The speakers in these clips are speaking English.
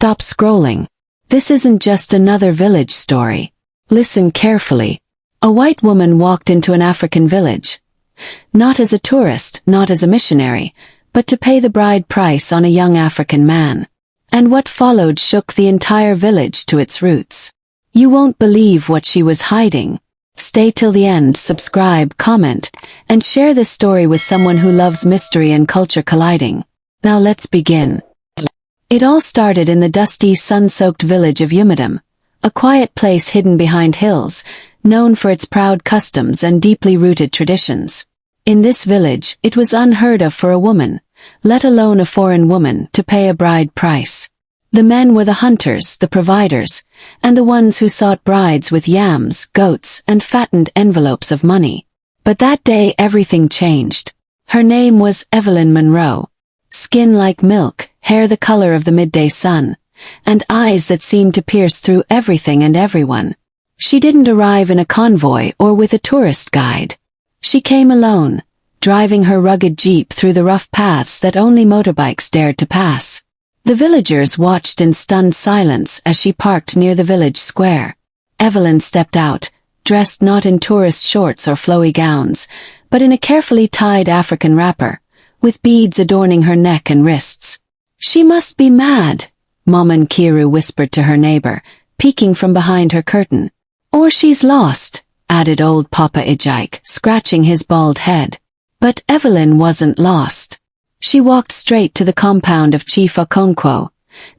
Stop scrolling. This isn't just another village story. Listen carefully. A white woman walked into an African village. Not as a tourist, not as a missionary, but to pay the bride price on a young African man. And what followed shook the entire village to its roots. You won't believe what she was hiding. Stay till the end, subscribe, comment, and share this story with someone who loves mystery and culture colliding. Now let's begin. It all started in the dusty, sun-soaked village of Umidam, a quiet place hidden behind hills, known for its proud customs and deeply rooted traditions. In this village, it was unheard of for a woman, let alone a foreign woman, to pay a bride price. The men were the hunters, the providers, and the ones who sought brides with yams, goats, and fattened envelopes of money. But that day everything changed. Her name was Evelyn Monroe. Skin like milk, hair the color of the midday sun, and eyes that seemed to pierce through everything and everyone. She didn't arrive in a convoy or with a tourist guide. She came alone, driving her rugged jeep through the rough paths that only motorbikes dared to pass. The villagers watched in stunned silence as she parked near the village square. Evelyn stepped out, dressed not in tourist shorts or flowy gowns, but in a carefully tied African wrapper, with beads adorning her neck and wrists. She must be mad, Mama Nkiru whispered to her neighbor, peeking from behind her curtain. Or she's lost, added old Papa Ijike, scratching his bald head. But Evelyn wasn't lost. She walked straight to the compound of Chief Okonkwo,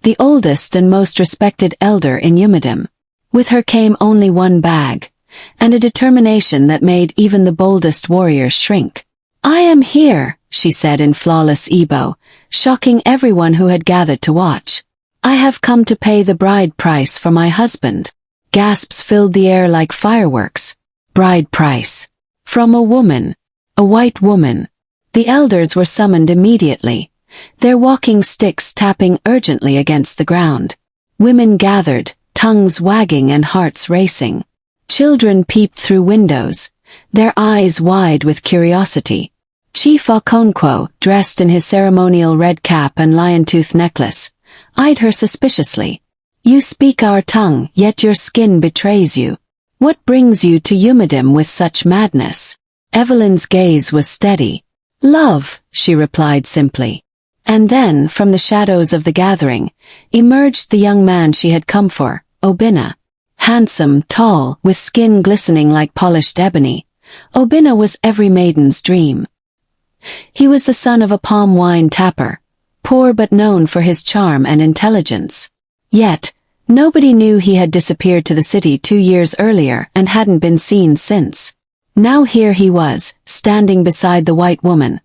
the oldest and most respected elder in Umidam. With her came only one bag, and a determination that made even the boldest warriors shrink. "I am here," she said in flawless Igbo, shocking everyone who had gathered to watch. "I have come to pay the bride price for my husband." Gasps filled the air like fireworks. Bride price. From a woman. A white woman. The elders were summoned immediately, their walking sticks tapping urgently against the ground. Women gathered, tongues wagging and hearts racing. Children peeped through windows, their eyes wide with curiosity. Chief Okonkwo, dressed in his ceremonial red cap and lion-tooth necklace, eyed her suspiciously. "You speak our tongue, yet your skin betrays you. What brings you to Umidam with such madness?" Evelyn's gaze was steady. "Love," she replied simply. And then, from the shadows of the gathering, emerged the young man she had come for, Obinna. Handsome, tall, with skin glistening like polished ebony, Obinna was every maiden's dream. He was the son of a palm wine tapper, poor but known for his charm and intelligence. Yet, nobody knew he had disappeared to the city 2 years earlier and hadn't been seen since. Now here he was, standing beside the white woman,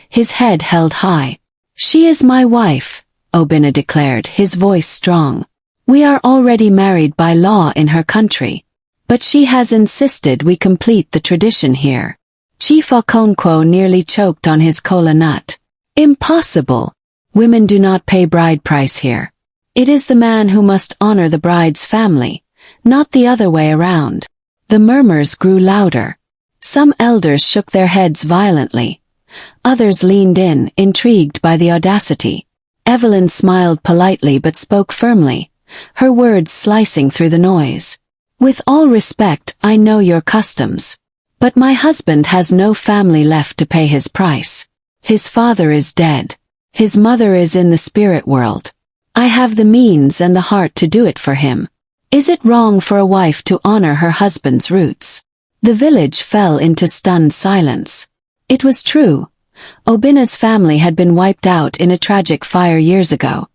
his head held high. "She is my wife," Obinna declared, his voice strong. "We are already married by law in her country. But she has insisted we complete the tradition here." Chief Okonkwo nearly choked on his kola nut. "Impossible. Women do not pay bride price here. It is the man who must honor the bride's family, not the other way around." The murmurs grew louder. Some elders shook their heads violently. Others leaned in, intrigued by the audacity. Evelyn smiled politely but spoke firmly, her words slicing through the noise. "With all respect, I know your customs. But my husband has no family left to pay his price. His father is dead. His mother is in the spirit world. I have the means and the heart to do it for him. Is it wrong for a wife to honor her husband's roots?" The village fell into stunned silence. It was true. Obinna's family had been wiped out in a tragic fire years ago.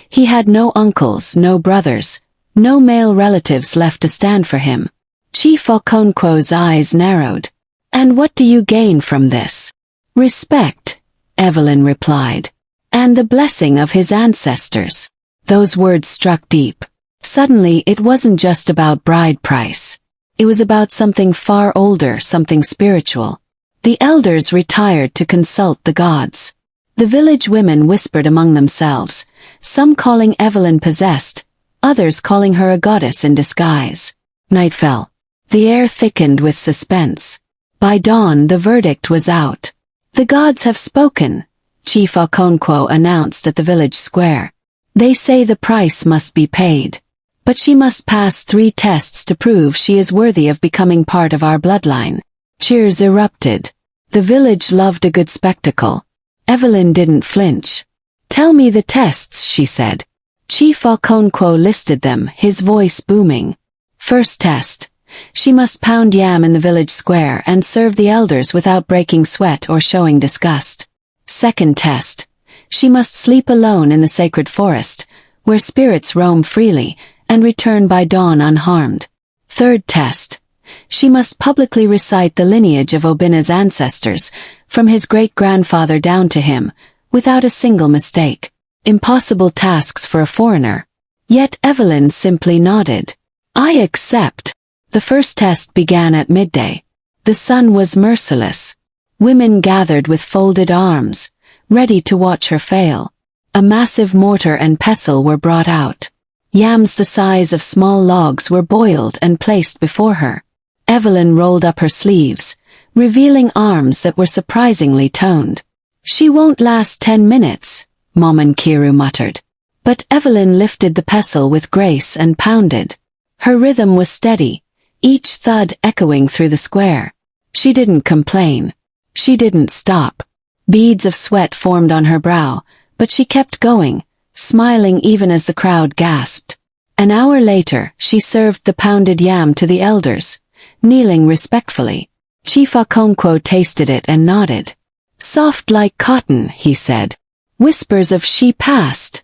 He had no uncles, no brothers, no male relatives left to stand for him. Chief Okonkwo's eyes narrowed. "And what do you gain from this?" "Respect," Evelyn replied. "And the blessing of his ancestors." Those words struck deep. Suddenly it wasn't just about bride price. It was about something far older, something spiritual. The elders retired to consult the gods. The village women whispered among themselves, some calling Evelyn possessed, others calling her a goddess in disguise. Night fell. The air thickened with suspense. By dawn the verdict was out. "The gods have spoken," Chief Okonkwo announced at the village square. They say the price must be paid. But she must pass 3 tests to prove she is worthy of becoming part of our bloodline. Cheers erupted. The village loved a good spectacle. Evelyn didn't flinch. Tell me the tests, she said. Chief Okonkwo listed them, his voice booming. First test. She must pound yam in the village square and serve the elders without breaking sweat or showing disgust. Second test. She must sleep alone in the sacred forest, where spirits roam freely, and return by dawn unharmed. Third test. She must publicly recite the lineage of Obina's ancestors, from his great-grandfather down to him, without a single mistake. Impossible tasks for a foreigner. Yet Evelyn simply nodded. I accept. The first test began at midday. The sun was merciless. Women gathered with folded arms, ready to watch her fail. A massive mortar and pestle were brought out. Yams the size of small logs were boiled and placed before her. Evelyn rolled up her sleeves, revealing arms that were surprisingly toned. She won't last 10 minutes, Momonkiru muttered. But Evelyn lifted the pestle with grace and pounded. Her rhythm was steady, each thud echoing through the square. She didn't complain. She didn't stop. Beads of sweat formed on her brow, but she kept going, smiling even as the crowd gasped. An hour later, she served the pounded yam to the elders, kneeling respectfully. Chief Okonkwo tasted it and nodded. Soft like cotton, he said. Whispers of she passed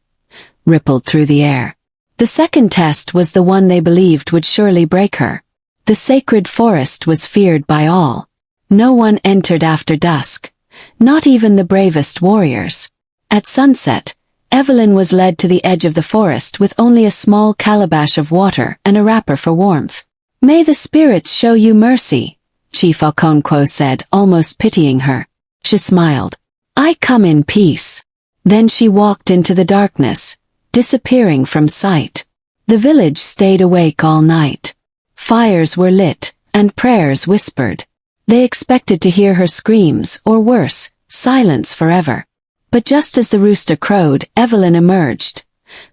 rippled through the air. The second test was the one they believed would surely break her. The sacred forest was feared by all. No one entered after dusk, not even the bravest warriors. At sunset, Evelyn was led to the edge of the forest with only a small calabash of water and a wrapper for warmth. May the spirits show you mercy, Chief Okonkwo said, almost pitying her. She smiled. I come in peace. Then she walked into the darkness, disappearing from sight. The village stayed awake all night. Fires were lit, and prayers whispered. They expected to hear her screams, or worse, silence forever. But just as the rooster crowed, Evelyn emerged,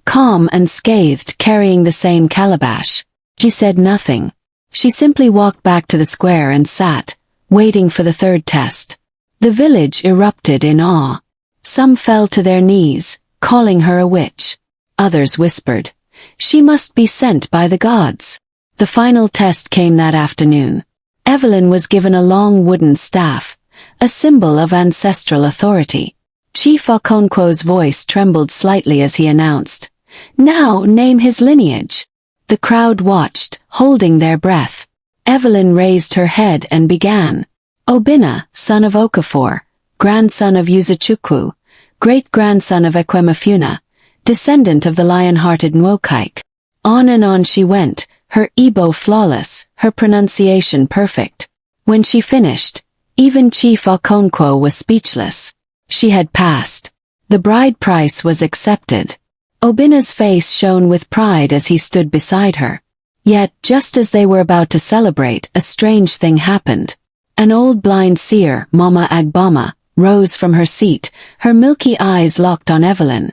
calm and scathed, carrying the same calabash. She said nothing. She simply walked back to the square and sat, waiting for the third test. The village erupted in awe. Some fell to their knees, calling her a witch. Others whispered, she must be sent by the gods. The final test came that afternoon. Evelyn was given a long wooden staff, a symbol of ancestral authority. Chief Okonkwo's voice trembled slightly as he announced, now name his lineage. The crowd watched, holding their breath. Evelyn raised her head and began. Obina, son of Okafor, grandson of Uzuchukwu, great-grandson of Ekwemafuna, descendant of the lion-hearted Nwokaik. On and on she went, her Igbo flawless, her pronunciation perfect. When she finished, even Chief Okonkwo was speechless. She had passed. The bride price was accepted. Obina's face shone with pride as he stood beside her. Yet, just as they were about to celebrate, a strange thing happened. An old blind seer, Mama Agbama, rose from her seat, her milky eyes locked on Evelyn.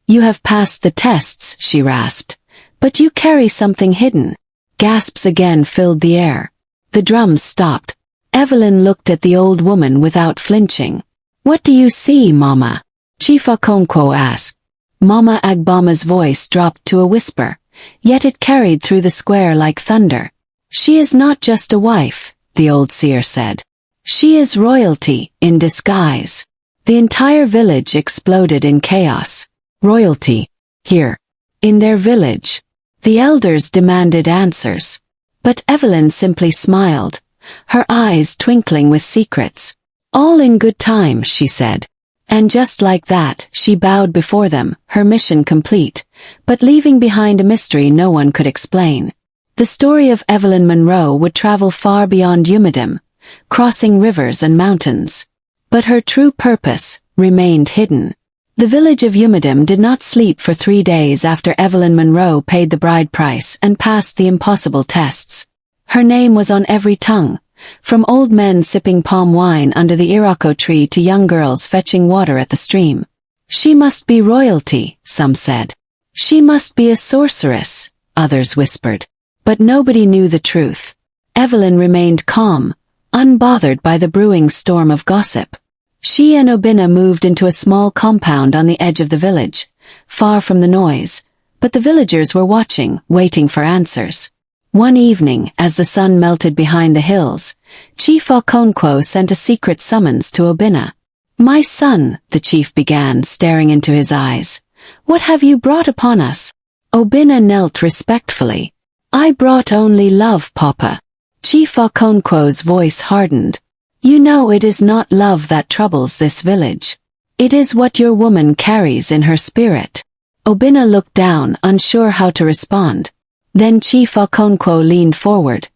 You have passed the tests, she rasped. But you carry something hidden. Gasps again filled the air. The drums stopped. Evelyn looked at the old woman without flinching. What do you see, Mama? Chief Okonkwo asked. Mama Agbama's voice dropped to a whisper, yet it carried through the square like thunder. She is not just a wife, the old seer said. She is royalty, in disguise. The entire village exploded in chaos. Royalty. Here. In their village. The elders demanded answers. But Evelyn simply smiled, her eyes twinkling with secrets. All in good time, she said. And just like that, she bowed before them, her mission complete, but leaving behind a mystery no one could explain. The story of Evelyn Monroe would travel far beyond Umidam, crossing rivers and mountains. But her true purpose remained hidden. The village of Umidam did not sleep for 3 days after Evelyn Monroe paid the bride price and passed the impossible tests. Her name was on every tongue, from old men sipping palm wine under the Iroko tree to young girls fetching water at the stream. She must be royalty, some said. She must be a sorceress, others whispered. But nobody knew the truth. Evelyn remained calm, unbothered by the brewing storm of gossip. She and Obinna moved into a small compound on the edge of the village, far from the noise, but the villagers were watching, waiting for answers. One evening, as the sun melted behind the hills, Chief Okonkwo sent a secret summons to Obinna. "My son," the chief began, staring into his eyes, "what have you brought upon us?" Obinna knelt respectfully. "I brought only love, Papa." Chief Okonkwo's voice hardened. "You know it is not love that troubles this village. It is what your woman carries in her spirit." Obinna looked down, unsure how to respond. Then Chief Okonkwo leaned forward,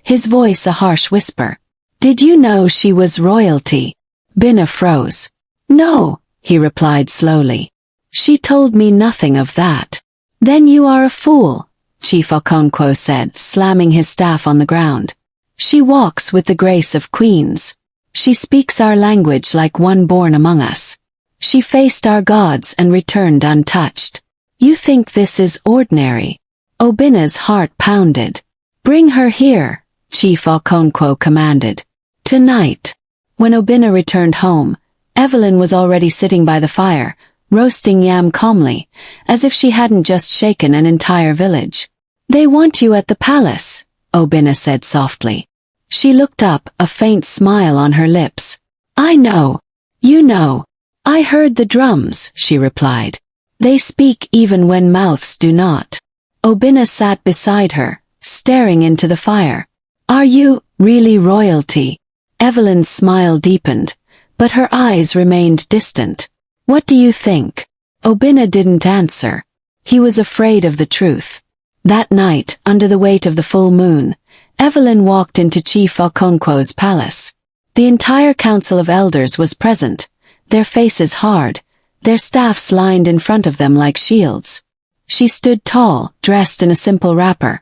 his voice a harsh whisper. "Did you know she was royalty?" Obinna froze. "No," he replied slowly. "She told me nothing of that." "Then you are a fool," Chief Okonkwo said, slamming his staff on the ground. "She walks with the grace of queens. She speaks our language like one born among us. She faced our gods and returned untouched. You think this is ordinary?" Obinna's heart pounded. "Bring her here," Chief Okonkwo commanded. Tonight. When Obinna returned home, Evelyn was already sitting by the fire, roasting yam calmly, as if she hadn't just shaken an entire village. "They want you at the palace," Obinna said softly. She looked up, a faint smile on her lips. "I know. You know. I heard the drums," she replied. "They speak even when mouths do not." Obinna sat beside her, staring into the fire. "Are you really royalty?" Evelyn's smile deepened, but her eyes remained distant. "What do you think?" Obinna didn't answer. He was afraid of the truth. That night, under the weight of the full moon, Evelyn walked into Chief Okonkwo's palace. The entire council of elders was present, their faces hard, their staffs lined in front of them like shields. She stood tall, dressed in a simple wrapper,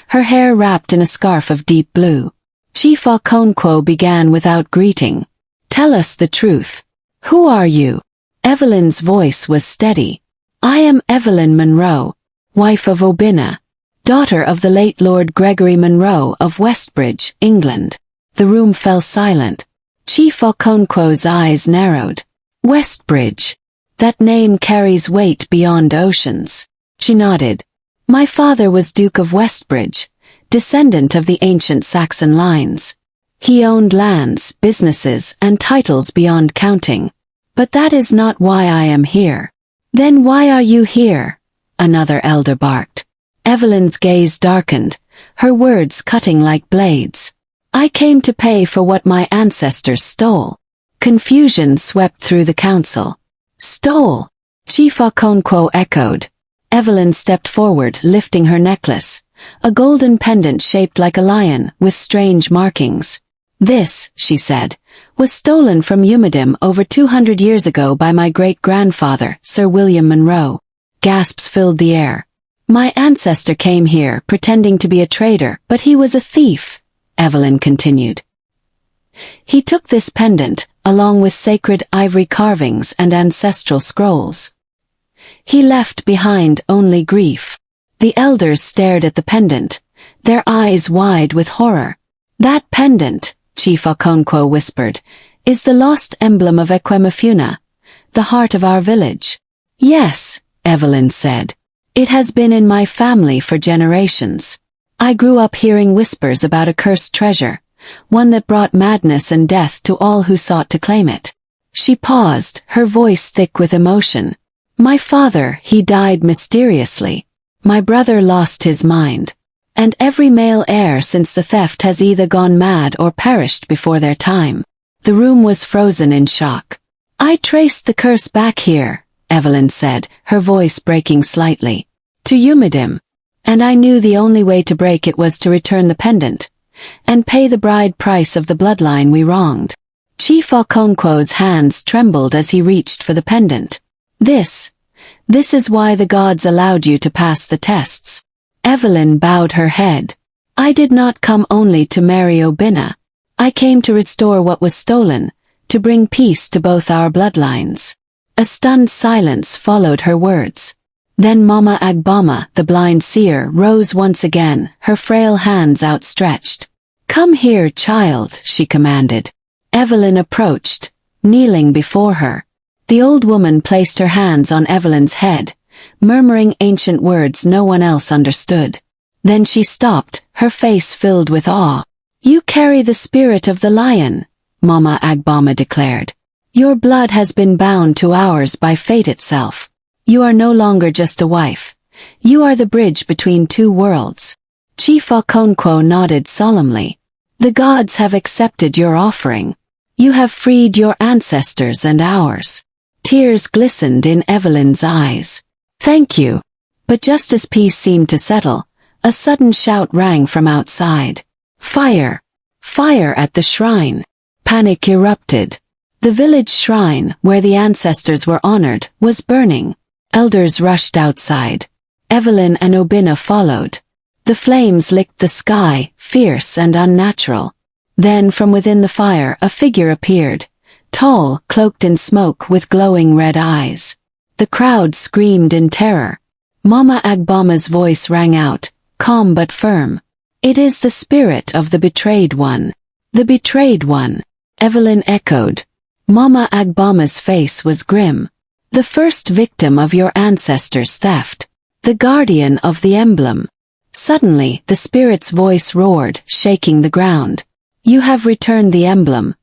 her hair wrapped in a scarf of deep blue. Chief Okonkwo began without greeting. "Tell us the truth. Who are you?" Evelyn's voice was steady. "I am Evelyn Monroe, wife of Obinna, daughter of the late Lord Gregory Monroe of Westbridge, England." The room fell silent. Chief Okonkwo's eyes narrowed. "Westbridge. That name carries weight beyond oceans." She nodded. "My father was Duke of Westbridge, descendant of the ancient Saxon lines. He owned lands, businesses, and titles beyond counting. But that is not why I am here." "Then why are you here?" another elder barked. Evelyn's gaze darkened, her words cutting like blades. "I came to pay for what my ancestors stole." Confusion swept through the council. "Stole?" Chief Okonkwo echoed. Evelyn stepped forward, lifting her necklace, a golden pendant shaped like a lion, with strange markings. "This," she said, "was stolen from Umadim over 200 years ago by my great-grandfather, Sir William Monroe." Gasps filled the air. "My ancestor came here, pretending to be a trader, but he was a thief," Evelyn continued. "He took this pendant, along with sacred ivory carvings and ancestral scrolls. He left behind only grief." The elders stared at the pendant, their eyes wide with horror. "That pendant," Chief Okonkwo whispered, "is the lost emblem of Ekwemafuna, the heart of our village." "Yes," Evelyn said. "It has been in my family for generations. I grew up hearing whispers about a cursed treasure, one that brought madness and death to all who sought to claim it." She paused, her voice thick with emotion. "My father, he died mysteriously. My brother lost his mind. And every male heir since the theft has either gone mad or perished before their time." The room was frozen in shock. "I traced the curse back here," Evelyn said, her voice breaking slightly. "To Umadim. And I knew the only way to break it was to return the pendant, and pay the bride price of the bloodline we wronged." Chief Okonkwo's hands trembled as he reached for the pendant. This is why the gods allowed you to pass the tests." Evelyn bowed her head. "I did not come only to marry Obinna. I came to restore what was stolen, to bring peace to both our bloodlines." A stunned silence followed her words. Then Mama Agbama, the blind seer, rose once again, her frail hands outstretched. "Come here, child," she commanded. Evelyn approached, kneeling before her. The old woman placed her hands on Evelyn's head, murmuring ancient words no one else understood. Then she stopped, her face filled with awe. "You carry the spirit of the lion," Mama Agbama declared. "Your blood has been bound to ours by fate itself. You are no longer just a wife. You are the bridge between two worlds." Chief Okonkwo nodded solemnly. "The gods have accepted your offering. You have freed your ancestors and ours." Tears glistened in Evelyn's eyes. "Thank you." But just as peace seemed to settle, a sudden shout rang from outside. "Fire! Fire at the shrine!" Panic erupted. The village shrine, where the ancestors were honored, was burning. Elders rushed outside. Evelyn and Obinna followed. The flames licked the sky, fierce and unnatural. Then from within the fire a figure appeared, tall, cloaked in smoke with glowing red eyes. The crowd screamed in terror. Mama Agbama's voice rang out, calm but firm. "It is the spirit of the betrayed one." "The betrayed one," Evelyn echoed. Mama Agbama's face was grim. "The first victim of your ancestors' theft. The guardian of the emblem." Suddenly, the spirit's voice roared, shaking the ground. "You have returned the emblem,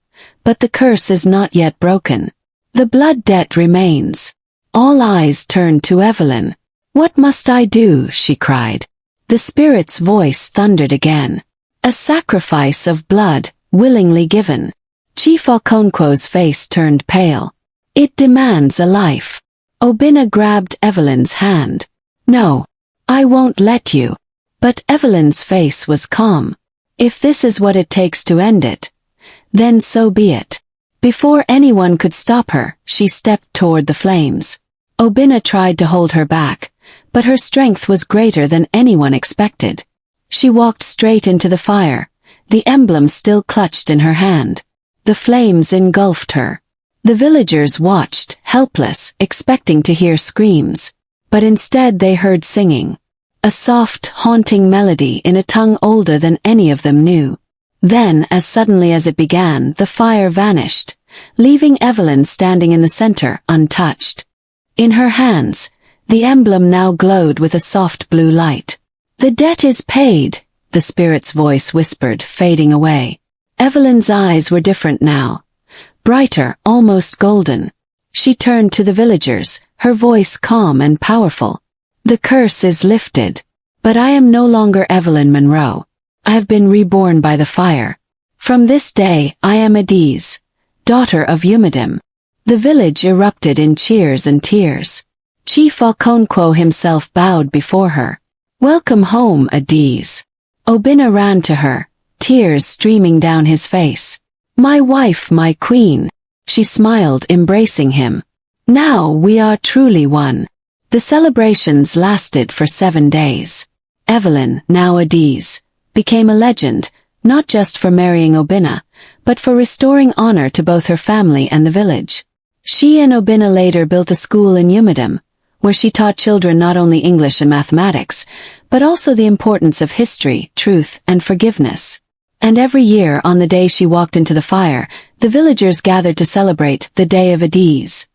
but the curse is not yet broken. The blood debt remains." All eyes turned to Evelyn. "What must I do?" she cried. The spirit's voice thundered again. "A sacrifice of blood, willingly given." Chief Okonkwo's face turned pale. "It demands a life." Obinna grabbed Evelyn's hand. "No, I won't let you." But Evelyn's face was calm. "If this is what it takes to end it, then so be it." Before anyone could stop her, she stepped toward the flames. Obinna tried to hold her back, but her strength was greater than anyone expected. She walked straight into the fire, the emblem still clutched in her hand. The flames engulfed her. The villagers watched, helpless, expecting to hear screams. But instead they heard singing. A soft, haunting melody in a tongue older than any of them knew. Then, as suddenly as it began, the fire vanished, leaving Evelyn standing in the center, untouched. In her hands, the emblem now glowed with a soft blue light. "The debt is paid," the spirit's voice whispered, fading away. Evelyn's eyes were different now. Brighter, almost golden. She turned to the villagers, her voice calm and powerful. "The curse is lifted. But I am no longer Evelyn Monroe. I have been reborn by the fire. From this day, I am ZITA'S, daughter of Umadim." The village erupted in cheers and tears. Chief Okonkwo himself bowed before her. "Welcome home, ZITA'S." Obinna ran to her, tears streaming down his face. "My wife, my queen." She smiled, embracing him. "Now we are truly one." The celebrations lasted for 7 days. Evelyn, now ZITA'S, became a legend, not just for marrying Obinna, but for restoring honor to both her family and the village. She and Obinna later built a school in Umadim, where she taught children not only English and mathematics, but also the importance of history, truth, and forgiveness. And every year on the day she walked into the fire, the villagers gathered to celebrate the Day of ZITA'S,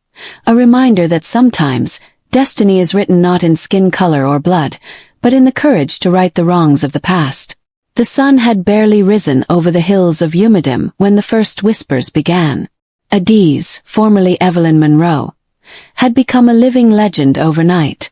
a reminder that sometimes destiny is written not in skin color or blood, but in the courage to right the wrongs of the past. The sun had barely risen over the hills of Umadim when the first whispers began. ZITA'S, formerly Evelyn Monroe, had become a living legend overnight.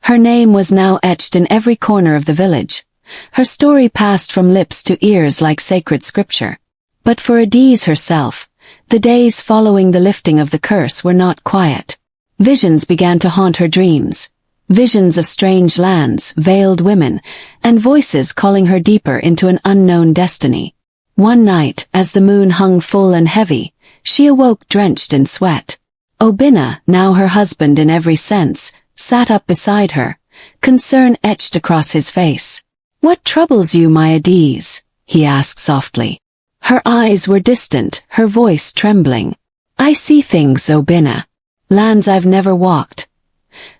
Her name was now etched in every corner of the village. Her story passed from lips to ears like sacred scripture. But for ZITA'S herself, the days following the lifting of the curse were not quiet. Visions began to haunt her dreams. Visions of strange lands, veiled women, and voices calling her deeper into an unknown destiny. One night, as the moon hung full and heavy, she awoke drenched in sweat. Obinna, now her husband in every sense, sat up beside her, concern etched across his face. "What troubles you, my ZITA'S?" he asked softly. Her eyes were distant, her voice trembling. "I see things, Obinna. Lands I've never walked.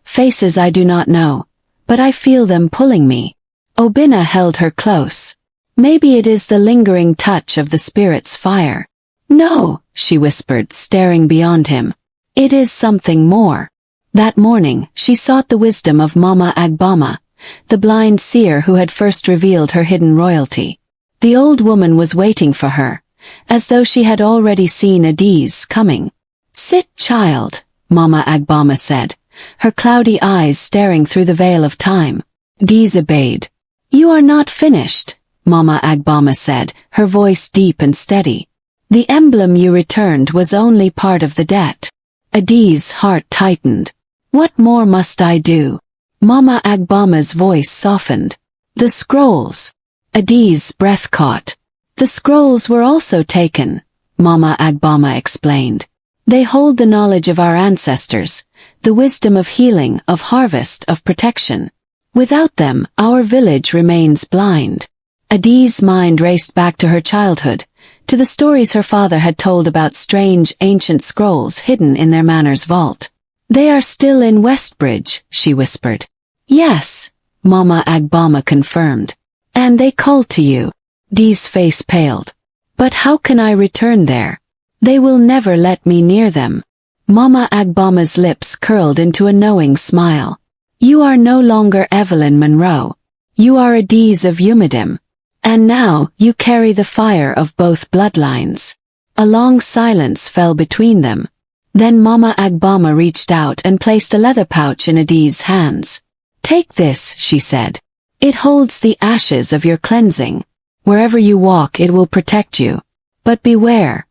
Faces I do not know, but I feel them pulling me. Obinna held her close. Maybe it is the lingering touch of the spirit's fire. No, she whispered, staring beyond him. It is something more. That morning, she sought the wisdom of Mama Agbama, the blind seer who had first revealed her hidden royalty. The old woman was waiting for her, as though she had already seen ZITA'S coming. Sit, child, Mama Agbama said, her cloudy eyes staring through the veil of time. ZITA'S obeyed. You are not finished, Mama Agbama said, her voice deep and steady. The emblem you returned was only part of the debt. ZITA'S heart tightened. What more must I do? Mama Agbama's voice softened. The scrolls. ZITA'S breath caught. The scrolls were also taken, Mama Agbama explained. They hold the knowledge of our ancestors, the wisdom of healing, of harvest, of protection. Without them, our village remains blind. ZITA'S mind raced back to her childhood, to the stories her father had told about strange, ancient scrolls hidden in their manor's vault. They are still in Westbridge, she whispered. Yes, Mama Agbama confirmed. And they called to you. ZITA'S face paled. But how can I return there? They will never let me near them. Mama Agbama's lips curled into a knowing smile. You are no longer Evelyn Monroe. You are ZITA'S of Umadim. And now you carry the fire of both bloodlines. A long silence fell between them. Then Mama Agbama reached out and placed a leather pouch in ZITA'S hands. Take this, she said. It holds the ashes of your cleansing. Wherever you walk it will protect you. But beware.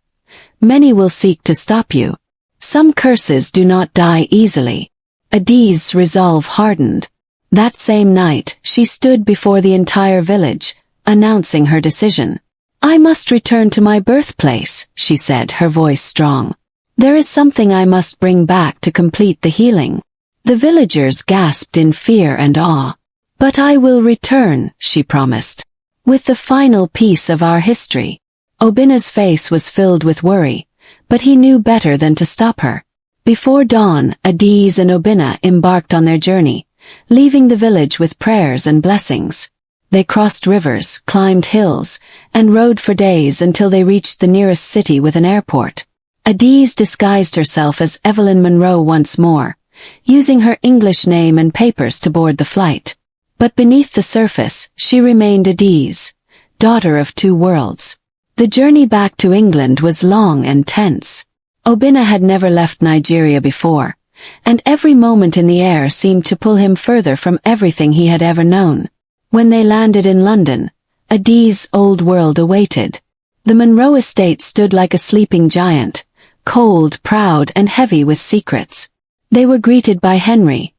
Many will seek to stop you. Some curses do not die easily. ZITA'S resolve hardened. That same night, she stood before the entire village, announcing her decision. I must return to my birthplace, she said, her voice strong. There is something I must bring back to complete the healing. The villagers gasped in fear and awe. But I will return, she promised. With the final piece of our history. Obinna's face was filled with worry, but he knew better than to stop her. Before dawn, ZITA'S and Obinna embarked on their journey, leaving the village with prayers and blessings. They crossed rivers, climbed hills, and rode for days until they reached the nearest city with an airport. ZITA'S disguised herself as Evelyn Monroe once more, using her English name and papers to board the flight. But beneath the surface, she remained ZITA'S, daughter of two worlds. The journey back to England was long and tense. Obinna had never left Nigeria before, and every moment in the air seemed to pull him further from everything he had ever known. When they landed in London, ZITA'S old world awaited. The Monroe estate stood like a sleeping giant, cold, proud, and heavy with secrets. They were greeted by Henry,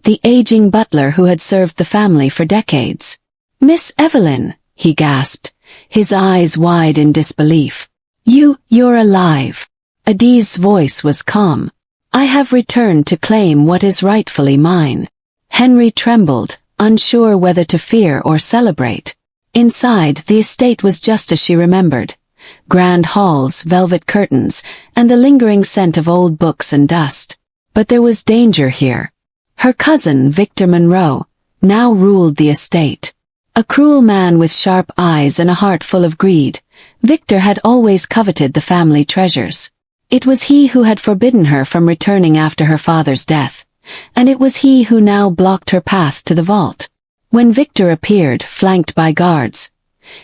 the aging butler who had served the family for decades. Miss Evelyn, he gasped, his eyes wide in disbelief. You're alive. ZITA'S voice was calm. I have returned to claim what is rightfully mine. Henry trembled, unsure whether to fear or celebrate. Inside, the estate was just as she remembered. Grand halls, velvet curtains, and the lingering scent of old books and dust. But there was danger here. Her cousin, Victor Monroe, now ruled the estate. A cruel man with sharp eyes and a heart full of greed, Victor had always coveted the family treasures. It was he who had forbidden her from returning after her father's death, and it was he who now blocked her path to the vault. When Victor appeared, flanked by guards,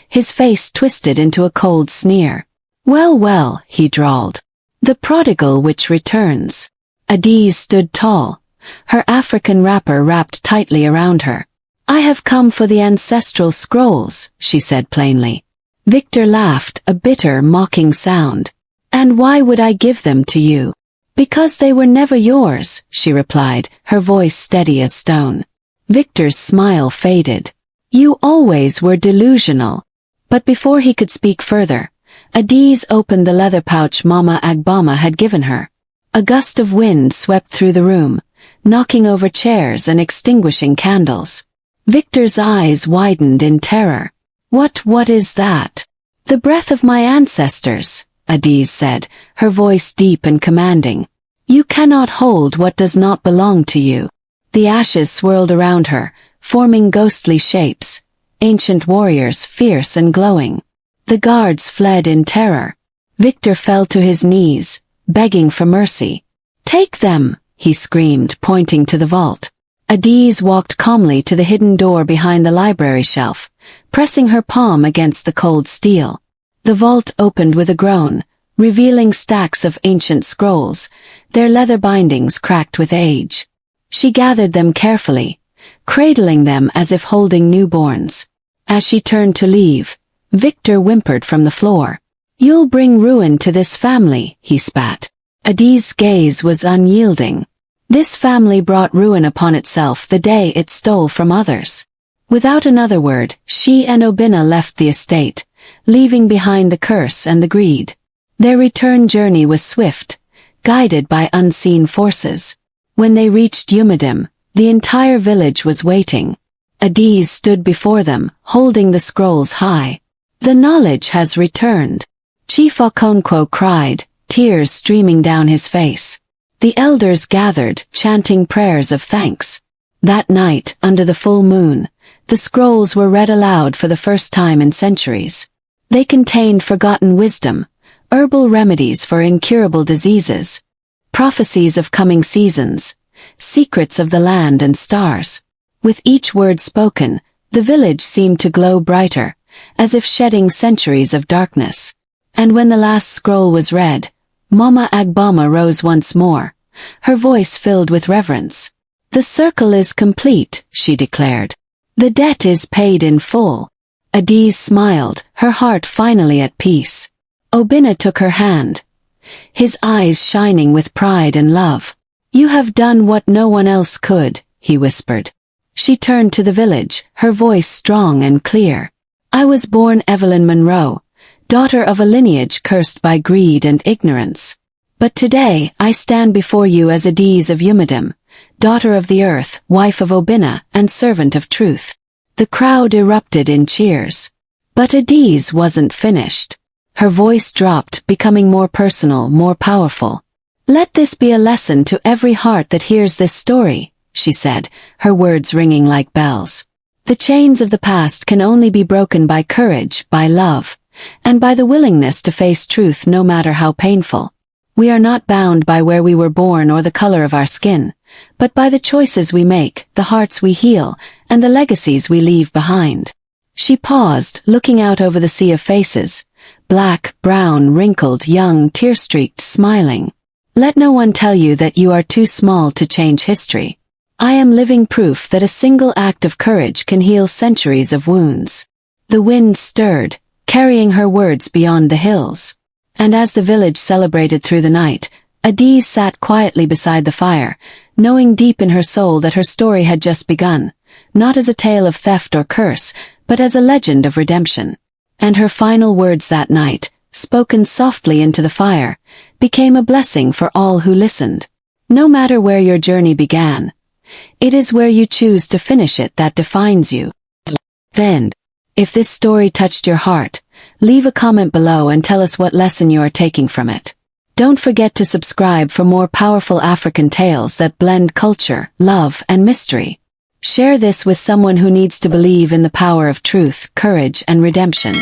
his face twisted into a cold sneer. Well, he drawled. The prodigal which returns. ZITA'S stood tall, her African wrapper wrapped tightly around her. I have come for the ancestral scrolls, she said plainly. Victor laughed, a bitter, mocking sound. And why would I give them to you? Because they were never yours, she replied, her voice steady as stone. Victor's smile faded. You always were delusional. But before he could speak further, ZITA'S opened the leather pouch Mama Agbama had given her. A gust of wind swept through the room, knocking over chairs and extinguishing candles. Victor's eyes widened in terror. What is that? The breath of my ancestors, ZITA'S said, her voice deep and commanding. You cannot hold what does not belong to you. The ashes swirled around her, forming ghostly shapes, ancient warriors fierce and glowing. The guards fled in terror. Victor fell to his knees, begging for mercy. "Take them!" he screamed, pointing to the vault. ZITA'S walked calmly to the hidden door behind the library shelf, pressing her palm against the cold steel. The vault opened with a groan, revealing stacks of ancient scrolls, their leather bindings cracked with age. She gathered them carefully, cradling them as if holding newborns. As she turned to leave, Victor whimpered from the floor. "You'll bring ruin to this family," he spat. ZITA'S gaze was unyielding. This family brought ruin upon itself the day it stole from others. Without another word, she and Obina left the estate, leaving behind the curse and the greed. Their return journey was swift, guided by unseen forces. When they reached Umadim, the entire village was waiting. ZITA'S stood before them, holding the scrolls high. "The knowledge has returned," Chief Okonkwo cried, tears streaming down his face. The elders gathered, chanting prayers of thanks. That night, under the full moon, the scrolls were read aloud for the first time in centuries. They contained forgotten wisdom, herbal remedies for incurable diseases, prophecies of coming seasons, secrets of the land and stars. With each word spoken, the village seemed to glow brighter, as if shedding centuries of darkness. And when the last scroll was read, Mama Agbama rose once more, her voice filled with reverence. "The circle is complete," she declared. "The debt is paid in full." ZITA'S smiled, her heart finally at peace. Obina took her hand, his eyes shining with pride and love. "You have done what no one else could," he whispered. She turned to the village, her voice strong and clear. "I was born Evelyn Monroe, daughter of a lineage cursed by greed and ignorance. But today I stand before you as ZITA'S of Umadim, daughter of the earth, wife of Obina, and servant of truth." The crowd erupted in cheers. But ZITA'S wasn't finished. Her voice dropped, becoming more personal, more powerful. "Let this be a lesson to every heart that hears this story," she said, her words ringing like bells. "The chains of the past can only be broken by courage, by love, and by the willingness to face truth no matter how painful. We are not bound by where we were born or the color of our skin, but by the choices we make, the hearts we heal, and the legacies we leave behind." She paused, looking out over the sea of faces, black, brown, wrinkled, young, tear-streaked, smiling. "Let no one tell you that you are too small to change history. I am living proof that a single act of courage can heal centuries of wounds." The wind stirred, carrying her words beyond the hills. And as the village celebrated through the night, ZITA'S sat quietly beside the fire, knowing deep in her soul that her story had just begun, not as a tale of theft or curse, but as a legend of redemption. And her final words that night, spoken softly into the fire, became a blessing for all who listened. No matter where your journey began, it is where you choose to finish it that defines you. Then, if this story touched your heart, leave a comment below and tell us what lesson you are taking from it. Don't forget to subscribe for more powerful African tales that blend culture, love, and mystery. Share this with someone who needs to believe in the power of truth, courage, and redemption.